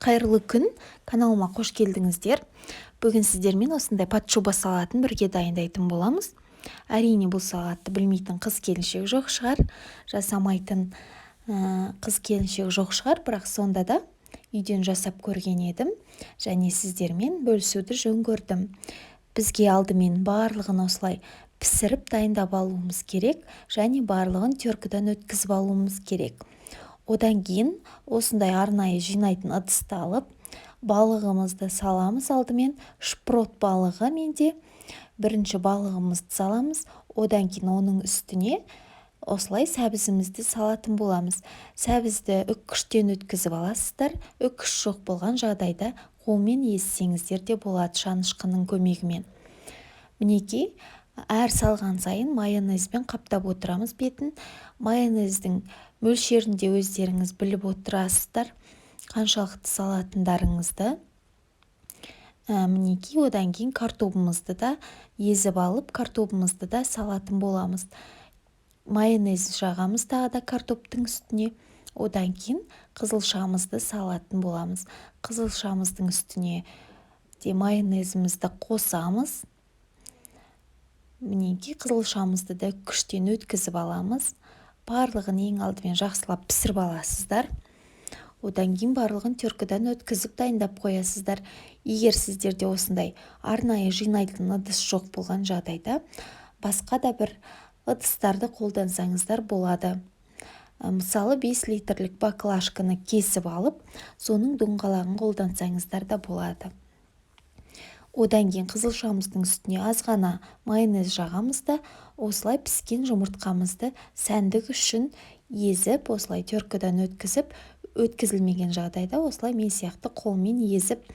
Қайырлы күн, каналыма қош келдіңіздер. Бүгін сіздермен осындай патшуба салатын бірге дайындайтын боламыз. Әрине бұл салатты білмейтін қыз-келіншек жоқ шығар, жасамайтын қыз-келіншек жоқ шығар, бірақ сонда да үйден жасап көрген едім және сіздермен бөлісуді жөн көрдім. Бізге алдымен барлығын осылай пісіріп дайындап алуымыз керек және барлығын теркіден өткізіп алуымыз керек. Одан кейін осындай арнайы жинайтын ыдысты алып, балығымызды саламыз. Алдымен шпрот балығы менде. Бірінші балығымызды саламыз, одан кейін оның үстіне осылай сәбізімізді салатын боламыз. Сәбізді үккіштен өткізіп аласыздар. Үккіш жоқ болған жағдайда қолмен езсеңіздер де болады шанышқының көмегімен. Мінекей, әр салған сайын майонезбен қаптап отырамыз бетін. Майонездің мөлшерінде өздеріңіз біліп отырасыздар, қаншалықты салатындарыңызды. Мінекей, одан кейін картобымызды да езіп алып, картобымызды да салатын боламыз. Майонез жағамыз тағы да картоптың үстіне. Одан кейін қызылшамызды салатын боламыз. Қызылшамыздың үстіне де майонезімізді қосамыз. Мінекей, қызылшамызды да күштен өткізіп аламыз. Барлығын ең алдымен жақсылап пісіріп аласыздар. Одан кейін барлығын теркіден өткізіп дайындап қоясыздар. Егер сіздерде осындай арнайы жинайтын ыдыс жоқ болған жағдайда, басқа да бір ыдыстарды қолдансаңыздар болады. Мысалы 5 литрлік баклажканы кесіп алып, соның доңғалағын қолдансаңыздар да болады. Одан кейін қызылшамыздың үстіне аз ғана майонез жағамыз да, осылай піскен жұмыртқамызды сәндік үшін езіп, осылай теркіден өткізіп, өткізілмеген жағдайда осылай мен сияқты қолмен езіп,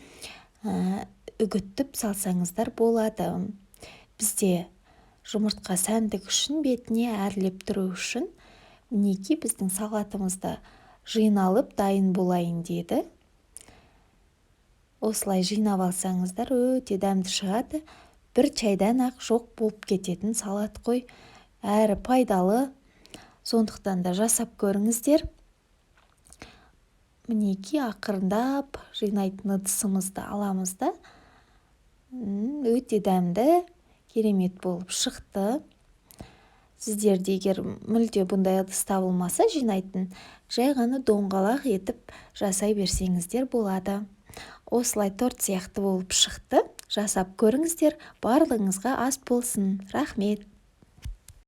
үгіттіп салсаңыздар болады. Бізде жұмыртқа сәндік үшін, бетіне әрлеп тұру үшін, мінекей біздің салатымызды жиналып дайын болайын деді. Осылай жинап алсаңыздар өте дәмді шығады. Бір чайдан ақ жоқ болып кететін салат қой. Әрі пайдалы. Сондықтан да жасап көріңіздер. Мінекей, ақырындап жинайтын ыдысымызды аламыз да. Өте дәмді, керемет болып шықты. Сіздерде егер мүлде бұндай ыдыс табылмаса жинайтын, жай ғана доңғалақ етіп жасай берсеңіздер болады. Осылай торт сияқты болып шықты. Жасап көріңіздер, барлығыңызға ас болсын. Рахмет.